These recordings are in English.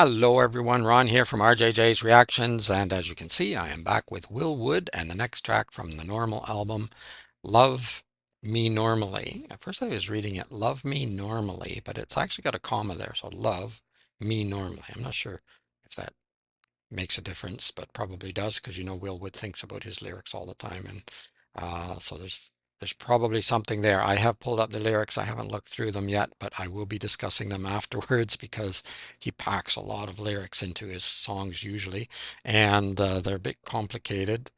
Hello everyone, Ron here from RJJ's Reactions, and as you can see, I am back with Will Wood and the next track from the Normal album, Love Me Normally. At first I was reading it Love Me Normally, but it's actually got a comma there, so Love Me Normally. I'm not sure if that makes a difference, but probably does because you know Will Wood thinks about his lyrics all the time, and so there's probably something there. I have pulled up the lyrics. I haven't looked through them yet, but I will be discussing them afterwards because he packs a lot of lyrics into his songs usually, and they're a bit complicated,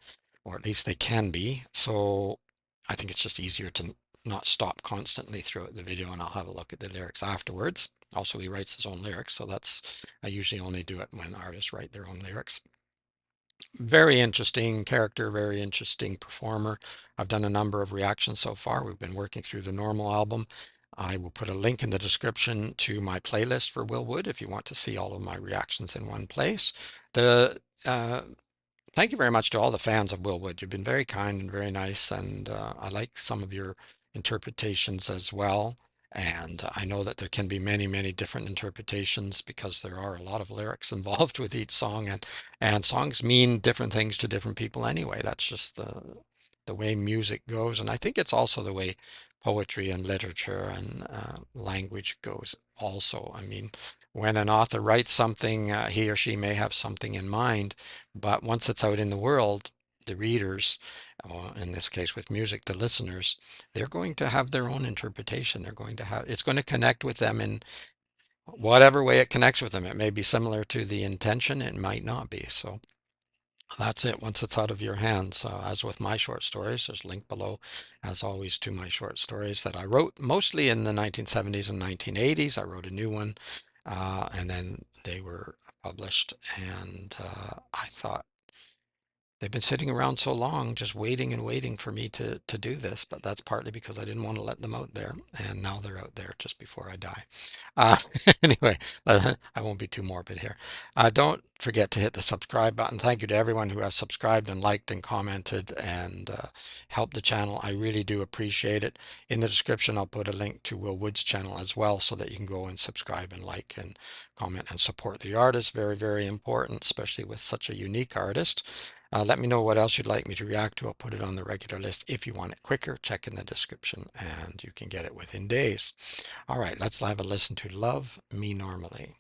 or at least they can be. So I think it's just easier to not stop constantly throughout the video, and I'll have a look at the lyrics afterwards. Also, he writes his own lyrics, so that's I usually only do it when artists write their own lyrics. Very interesting character, very interesting performer. I've done a number of reactions so far. We've been working through the Normal album. I will put a link in the description to my playlist for Will Wood if you want to see all of my reactions in one place. The Thank you very much to all the fans of Will Wood. You've been very kind and very nice, and I like some of your interpretations as well. And I know that there can be many, many different interpretations because there are a lot of lyrics involved with each song, and songs mean different things to different people anyway. That's just the way music goes, and I think it's also the way poetry and literature and language goes also. I mean, when an author writes something, he or she may have something in mind, but once it's out in the world, the readers, or in this case with music, the listeners, they're going to have their own interpretation. They're going to have, it's going to connect with them in whatever way it connects with them. It may be similar to the intention, it might not be. So that's it once it's out of your hands. As with my short stories, there's a link below, as always, to my short stories that I wrote mostly in the 1970s and 1980s. I wrote a new one, and then they were published, and I thought, they've been sitting around so long, just waiting and waiting for me to do this, but that's partly because I didn't want to let them out there, and now they're out there just before I die. Uh, anyway, I won't be too morbid here. Don't forget to hit the subscribe button. Thank you to everyone who has subscribed and liked and commented and helped the channel. I really do appreciate it. In the description, I'll put a link to Will Wood's channel as well so that you can go and subscribe and like and comment and support the artist. Very, very important, especially with such a unique artist. Let me know what else you'd like me to react to. I'll put it on the regular list. If you want it quicker, check in the description and you can get it within days. All right, let's have a listen to Love Me Normally.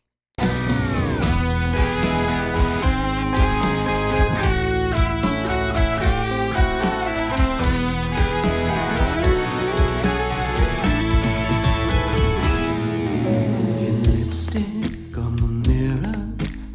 In lipstick on the mirror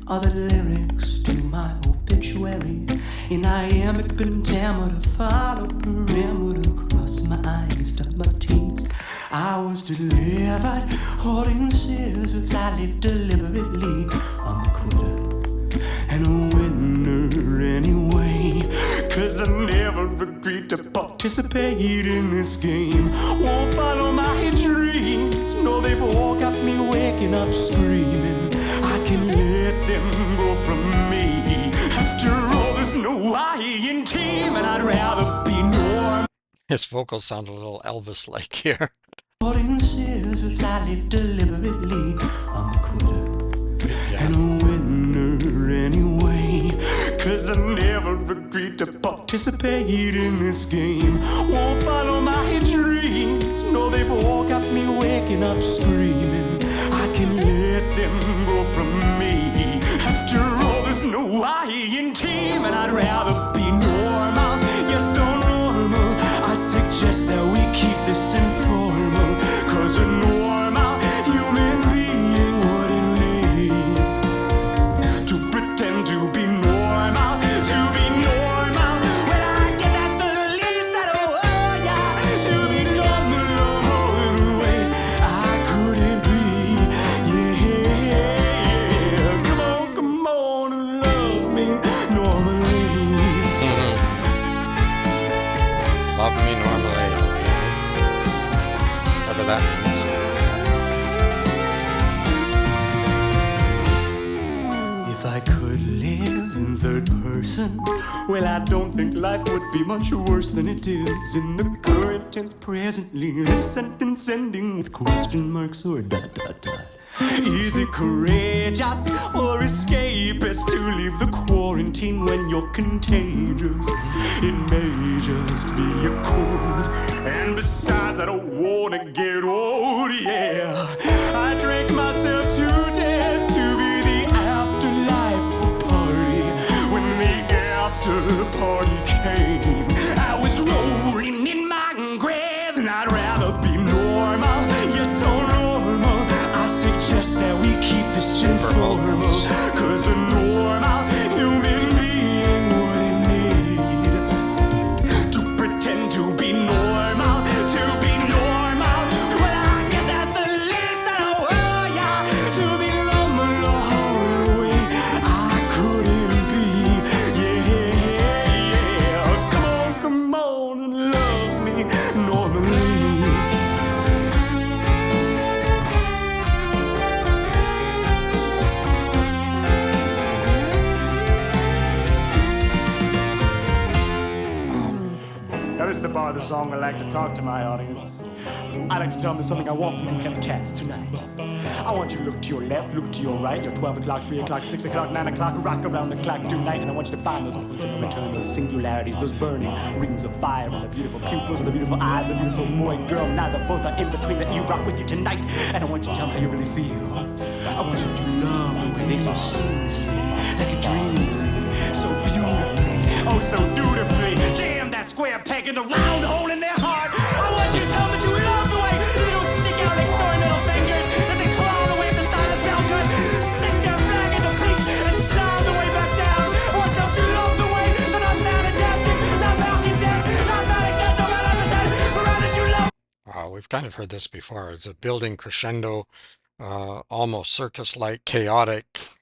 are the lyrics to my obituary. In iambic pentameter, follow perimeter, cross my eyes, dot my T's. I was delivered, holding scissors. I live deliberately. I'm a quitter and a winner anyway. 'Cause I never agreed to participate in this game. Won't follow my dreams. No, they've all got me waking up screaming. I can let them go from me. After all, there's no I in team, and I'd rather be normal. His vocals sound a little Elvis-like here. Holding scissors, I live deliberately. I'm a quitter and a winner anyway. 'Cause I never agreed to participate in this game. Won't follow my dreams. No, they've all got me waking up screaming. I can let them go from me. After all, there's no I in team, and I'd rather be normal. You're so normal. I suggest that we keep this informal. 'Cause a normal human being wouldn't need to pretend to be normal, to be normal. When I get at the least, I don't oh yeah, to be normal, oh, the way I couldn't be, yeah. Come on and love me normally. Love Me Normally, okay. Whatever that means. If I could live in third person, well, I don't think life would be much worse than it is in the current tense presently. This sentence ending with question marks or dot dot dot. Is it courageous contagious or escapist to leave the quarantine when you're contagious. It may just be a cold, and besides, I don't wanna get old, yeah. I drank myself to death to be the afterlife party. When the after party came, I was rolling in my grave, and I'd rather be normal, yes, so normal. I suggest that we keep this Super informal, vocals. cause a normal human being wouldn't need to pretend to be normal, to be normal. Well, I guess that's the least that I want, yeah, to be normal all the way. I couldn't be, yeah. Come on and love me normally. Now this is the part of the song I like to talk to my audience. I like to tell them there's something I want from you Hepcats tonight. I want you to look to your left, look to your right, your 12 o'clock, 3 o'clock, 6 o'clock, 9 o'clock, rock around the clock tonight, and I want you to find those points in return, those singularities, those burning rings of fire, and the beautiful pupils, and the beautiful eyes, the beautiful boy, girl, neither both are in between that you rock with you tonight, and I want you to tell me how you really feel. I want you to love the way they so seamlessly, like a dream, so beautifully, oh so dutifully, jam that square peg in the round hole in their heart. I want you to tell me that you love the way they don't stick out like sore middle fingers, and they claw the way up the side of the Belgium, stick their flag in the peak and slide the way back down. I want you to love the way that I'm not adapting, not malcontent, not against all I understand, but rather you love. Wow, we've kind of heard this before. It's a building crescendo, almost circus-like, chaotic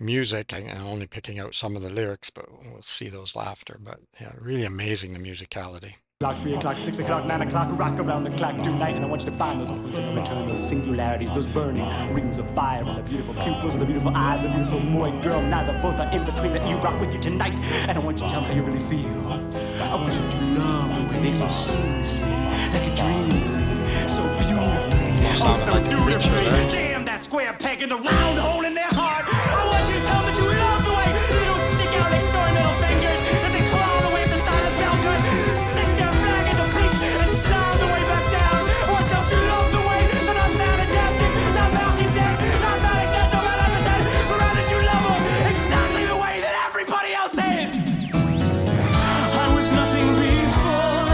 music. I'm only picking out some of the lyrics, but we'll see those after. But yeah, really amazing, the musicality. 3 o'clock, 6 o'clock, 9 o'clock, rock around the clock tonight, and I want you to find those points in return, those singularities, those burning rings of fire, and the beautiful pupils, and the beautiful eyes, the beautiful boy, girl, neither both are in between that you rock with you tonight, and I want you to tell me how you really feel. I want you to love the way they so seamlessly, like a dream, so beautifully, oh Sounded so like a preacher dutifully, there. jam that square peg in the round hole in their heart. I want you to tell me that you love the way they don't stick out like sore middle fingers, and they claw the way up the side of Belgium, stick their flag in the peak and slide the way back down. I want you to love the way that I'm not adapting, not malcontent, not against all I understand, but rather you love them exactly the way that everybody else is. I was nothing before,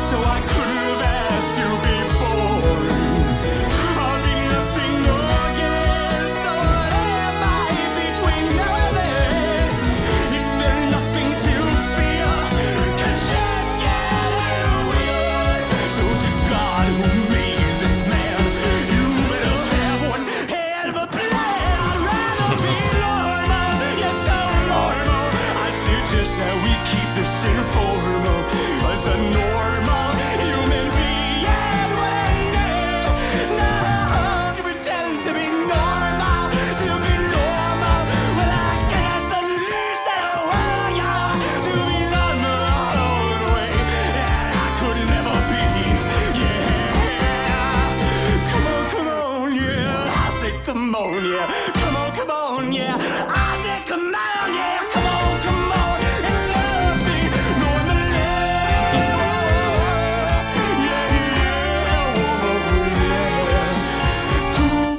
so I couldn't have asked you before. I'll be nothing again, so what am I between now and then? Is there nothing to fear? 'Cause shit's getting weird. So to God who made this man, you will have one hell of a plan. I'd rather be normal, yes so normal. I suggest that we keep this informal, as a normal human being wouldn't need no to pretend to be normal, to be normal. Well, I guess the least that I want, yeah, to be normal all the way, and I could never be, yeah. Come on, yeah. I said, come on, yeah. Come on, yeah. I said, come on, yeah. Come on, and love me normally. Yeah, yeah.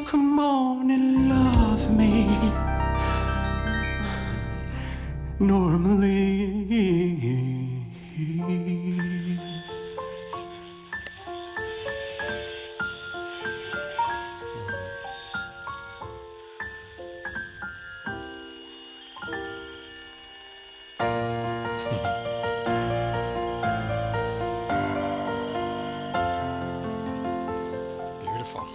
Come on and love me normally. Mm. Beautiful.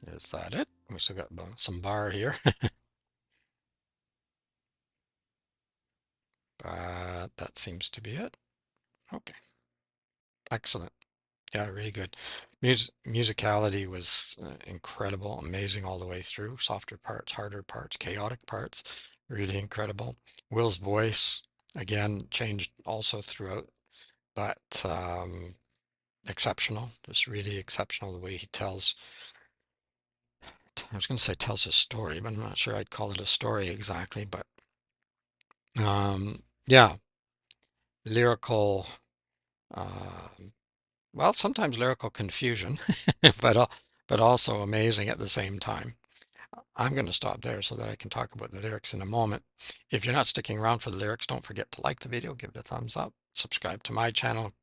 Is that it? We still got some bar here, but that seems to be it. Okay, excellent. Yeah, really good. Musicality was incredible, amazing all the way through. Softer parts, harder parts, chaotic parts. Really incredible. Will's voice, again, changed also throughout, but exceptional. Just really exceptional the way he tells. I was going to say tells his story, but I'm not sure I'd call it a story exactly. But yeah, lyrical. Uh, well, sometimes lyrical confusion, but but also amazing at the same time. I'm going to stop there so that I can talk about the lyrics in a moment. If you're not sticking around for the lyrics, don't forget to like the video, give it a thumbs up, subscribe to my channel,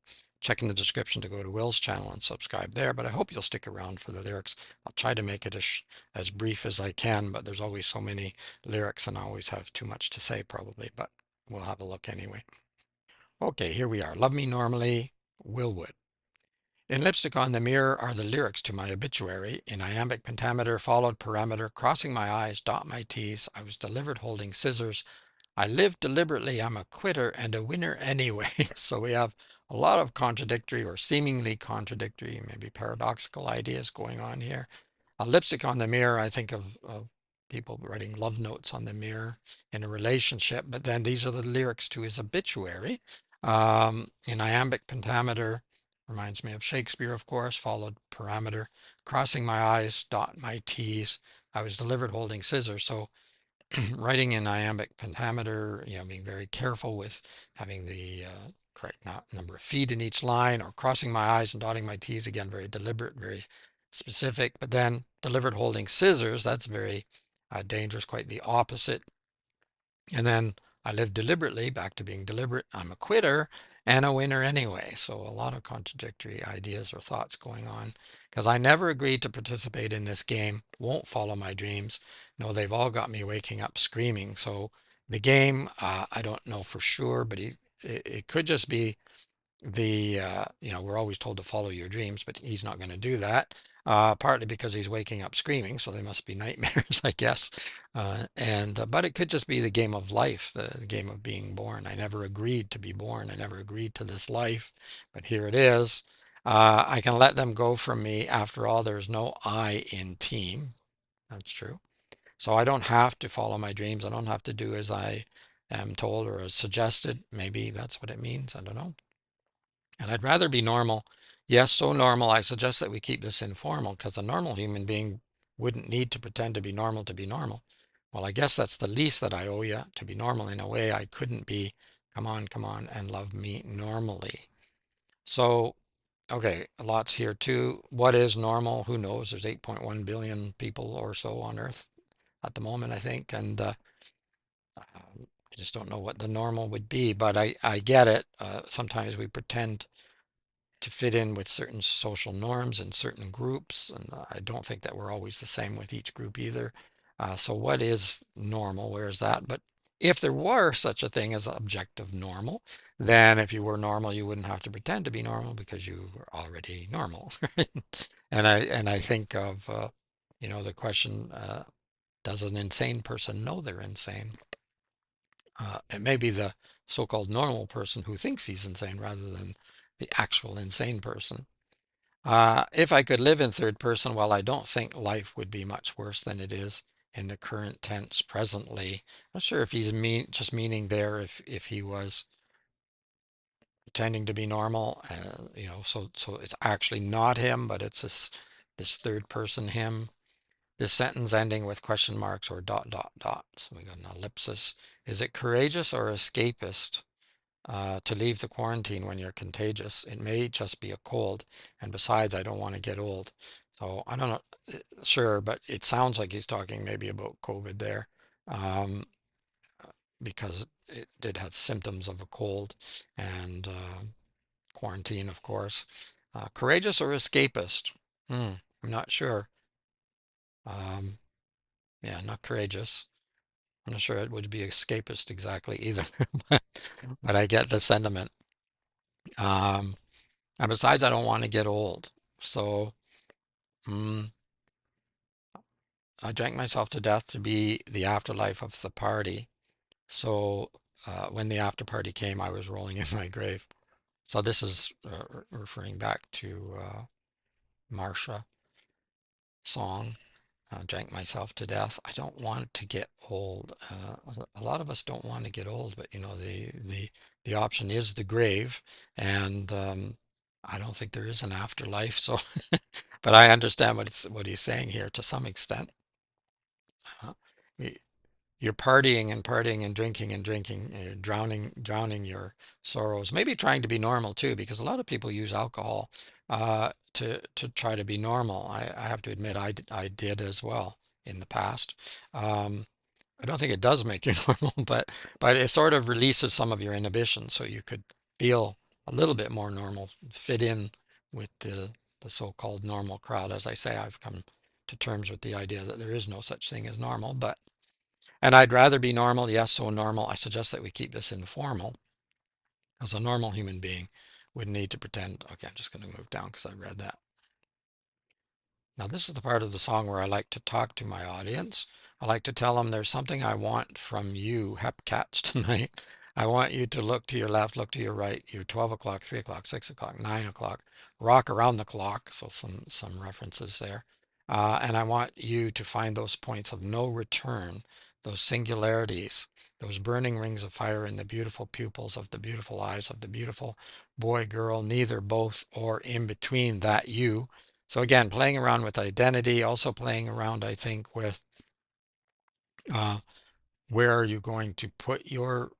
check in the description to go to Will's channel and subscribe there. But I hope you'll stick around for the lyrics. I'll try to make it as brief as I can, but there's always so many lyrics and I always have too much to say probably, but we'll have a look anyway. Okay, here we are. Love Me Normally, Will Wood. In lipstick on the mirror are the lyrics to my obituary. In iambic pentameter, followed parameter, crossing my I's, dot my T's. I was delivered holding scissors. I lived deliberately. I'm a quitter and a winner anyway. So we have a lot of contradictory or seemingly contradictory, maybe paradoxical ideas going on here. A lipstick on the mirror, I think of people writing love notes on the mirror in a relationship, but then these are the lyrics to his obituary. In iambic pentameter, reminds me of Shakespeare, of course, followed parameter, crossing my I's, dot my T's. I was delivered holding scissors. So writing in iambic pentameter, being very careful with having the correct number of feet in each line, or crossing my I's and dotting my T's, again, very deliberate, very specific. But then delivered holding scissors, that's very dangerous, quite the opposite. And then I live deliberately, back to being deliberate. I'm a quitter and a winner anyway. So a lot of contradictory ideas or thoughts going on. Because I never agreed to participate in this game, won't follow my dreams. No, they've all got me waking up screaming. So the game, I don't know for sure, but it could just be we're always told to follow your dreams, but he's not going to do that. Partly because he's waking up screaming, so they must be nightmares, I guess. And but it could just be the game of life, the game of being born. I never agreed to be born. I never agreed to this life, but here it is. I can let them go from me. After all, there's no I in team. That's true. So I don't have to follow my dreams. I don't have to do as I am told or as suggested. Maybe that's what it means. I don't know. And I'd rather be normal. Yes, so normal. I suggest that we keep this informal because a normal human being wouldn't need to pretend to be normal to be normal. Well, I guess that's the least that I owe you, to be normal in a way I couldn't be. Come on, and love me normally. So, okay, lots here too. What is normal? Who knows? There's 8.1 billion people or so on Earth at the moment, I think, and I just don't know what the normal would be. But I get it. Sometimes we pretend to fit in with certain social norms and certain groups. And I don't think that we're always the same with each group either. So what is normal? Where is that? But if there were such a thing as objective normal, then if you were normal, you wouldn't have to pretend to be normal because you were already normal. And I think of the question, does an insane person know they're insane? It may be the so-called normal person who thinks he's insane rather than the actual insane person. If I could live in third person, well, I don't think life would be much worse than it is in the current tense presently. I'm not sure if he's just meaning there if he was pretending to be normal, so it's actually not him, but it's this third person him. This sentence ending with question marks or dot dot dot. So we got an ellipsis. Is it courageous or escapist? To leave the quarantine when you're contagious? It may just be a cold, and besides, I don't want to get old. So I don't know, sure, but it sounds like he's talking maybe about COVID there, um, because it did have symptoms of a cold and quarantine, of course. Courageous or escapist? I'm not sure. Um, yeah, not courageous. I'm not sure it would be escapist exactly either, but, but I get the sentiment. Um, And besides, I don't want to get old. So mm, I drank myself to death to be the afterlife of the party. So when the after party came, I was rolling in my grave. So this is referring back to Marsha song. drank myself to death. I don't want to get old. A lot of us don't want to get old, but you know, the option is the grave, and I don't think there is an afterlife. So, but I understand what he's saying here to some extent. Uh, you're partying and partying and drinking, drowning your sorrows. Maybe trying to be normal too, because a lot of people use alcohol to try to be normal. I have to admit I did as well in the past. Um, I don't think it does make you normal, but it sort of releases some of your inhibitions, so you could feel a little bit more normal, fit in with the so-called normal crowd. As I say, I've come to terms with the idea that there is no such thing as normal, but and I'd rather be normal. Yes, so normal. I suggest that we keep this informal, because a normal human being would need to pretend. Okay, I'm just going to move down because I read that. Now, this is the part of the song where I like to talk to my audience. I like to tell them there's something I want from you, hepcats, tonight. I want you to look to your left, look to your right, your 12 o'clock, 3 o'clock, 6 o'clock, 9 o'clock, rock around the clock. So some references there. And I want you to find those points of no return, those singularities, those burning rings of fire in the beautiful pupils of the beautiful eyes of the beautiful boy, girl, neither, both, or in between that you. So again, playing around with identity, also playing around, I think, with uh, where are you going to put your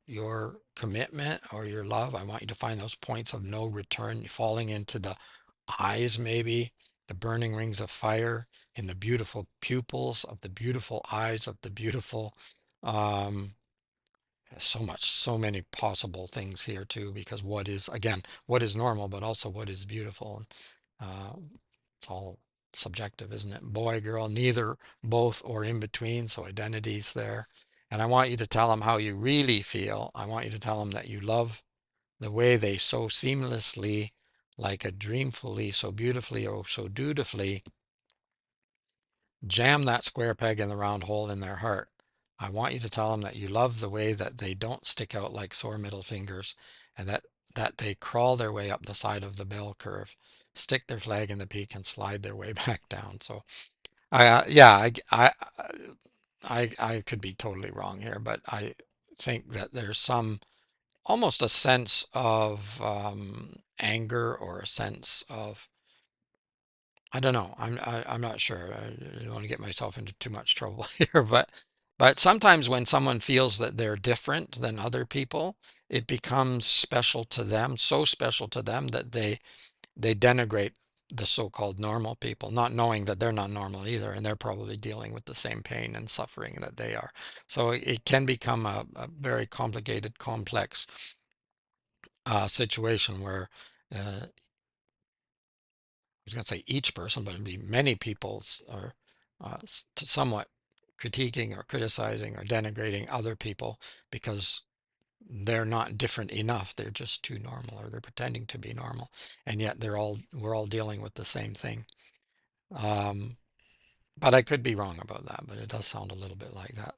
commitment or your love? I want you to find those points of no return, falling into the eyes, maybe the burning rings of fire in the beautiful pupils of the beautiful eyes of the beautiful. Um, so much, so many possible things here too, because what is, again, what is normal, but also what is beautiful. Uh, it's all subjective, isn't it? Boy, girl, neither, both, or in between. So identity's there. And I want you to tell them how you really feel. I want you to tell them that you love the way they so seamlessly, like a dreamfully, so beautifully, or so dutifully jam that square peg in the round hole in their heart. I want you to tell them that you love the way that they don't stick out like sore middle fingers, and that they crawl their way up the side of the bell curve, stick their flag in the peak, and slide their way back down. So, yeah, I could be totally wrong here, but I think that there's some almost a sense of anger or a sense of I don't know. I'm not sure. I don't want to get myself into too much trouble here, but sometimes when someone feels that they're different than other people, it becomes special to them, so special to them that they denigrate the so-called normal people, not knowing that they're not normal either, and they're probably dealing with the same pain and suffering that they are. So it can become a very complicated, complex situation where was going to say each person, but it'd be many people's are somewhat critiquing or criticizing or denigrating other people because they're not different enough. They're just too normal, or they're pretending to be normal, and yet we're all dealing with the same thing. Um, but I could be wrong about that, but it does sound a little bit like that.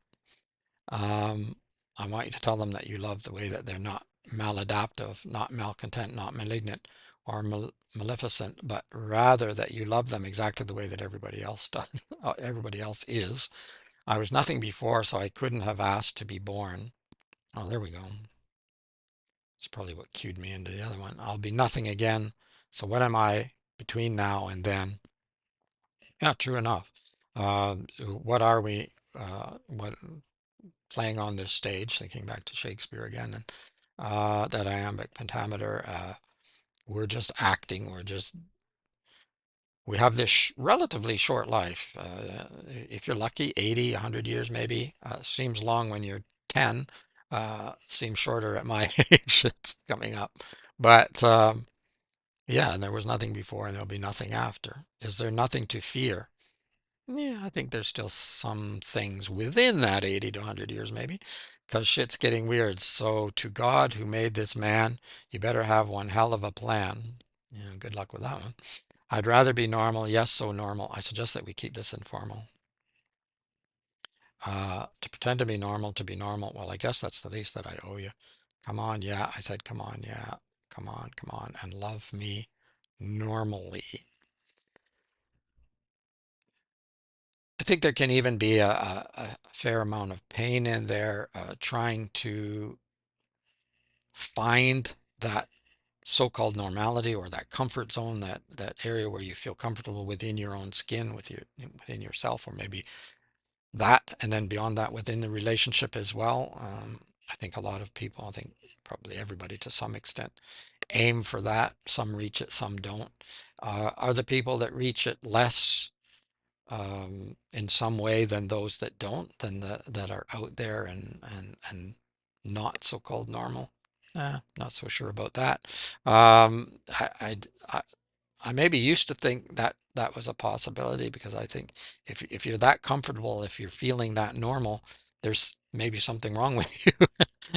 Um, I want you to tell them that you love the way that they're not maladaptive, not malcontent, not malignant or maleficent, but rather that you love them exactly the way that everybody else does, everybody else is. I was nothing before, so I couldn't have asked to be born. Oh, there we go. It's probably what cued me into the other one. I'll be nothing again. So what am I between now and then? Yeah, true enough. What are we? What playing on this stage, thinking back to Shakespeare again, and that iambic pentameter, we're just acting, we have this relatively short life. If you're lucky, 80, 100 years maybe. Seems long when you're 10, seems shorter at my age. It's coming up. But yeah, and there was nothing before and there'll be nothing after. Is there nothing to fear? Yeah, I think there's still some things within that 80 to 100 years, maybe, because shit's getting weird. So, to God who made this man, you better have one hell of a plan. Yeah, good luck with that one. I'd rather be normal. Yes, so normal. I suggest that we keep this informal. To pretend to be normal, to be normal. Well, I guess that's the least that I owe you. Come on, yeah. I said, come on, yeah. Come on, and love me normally. think there can even be a fair amount of pain in there, trying to find that so-called normality or that comfort zone, that area where you feel comfortable within your own skin, within yourself, or maybe that, and then beyond that within the relationship as well. I think a lot of people, I think probably everybody to some extent, aim for that. Some reach it, some don't. Are the people that reach it less in some way than those that don't, than that are out there and not so-called normal? Not so sure about that. Um, I, I, I I maybe used to think that that was a possibility, because I think if you're that comfortable, if you're feeling that normal, there's maybe something wrong with you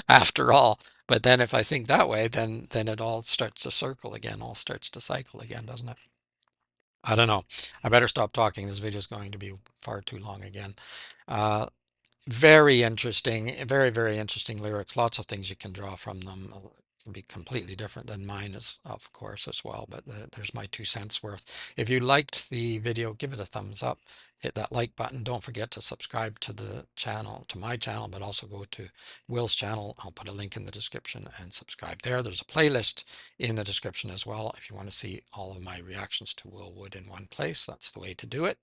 after all. But then if I think that way, then it all starts to circle again, all starts to cycle again, doesn't it? I don't know. I better stop talking. This video is going to be far too long again. Uh, Very interesting, very, very interesting lyrics. Lots of things you can draw from them. Can be completely different than mine, is, of course, as well. But there's my 2 cents worth. If you liked the video, give it a thumbs up. Hit that like button. Don't forget to subscribe to the channel, to my channel, but also go to Will's channel. I'll put a link in the description and subscribe there. There's a playlist in the description as well. If you want to see all of my reactions to Will Wood in one place, that's the way to do it.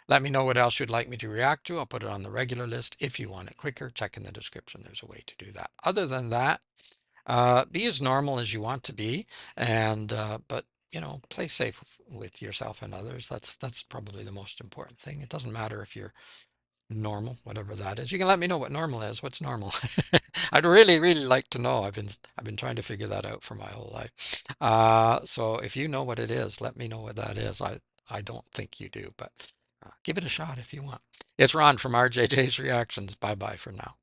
Let me know what else you'd like me to react to. I'll put it on the regular list. If you want it quicker, check in the description. There's a way to do that. Other than that, be as normal as you want to be, and but play safe with yourself and others. That's probably the most important thing. It doesn't matter if you're normal, whatever that is. You can let me know what normal is. What's normal? I'd really, really like to know. I've been trying to figure that out for my whole life. So if you know what it is, let me know what that is. I don't think you do, but give it a shot if you want. It's Ron from RJJ's Reactions. Bye bye for now.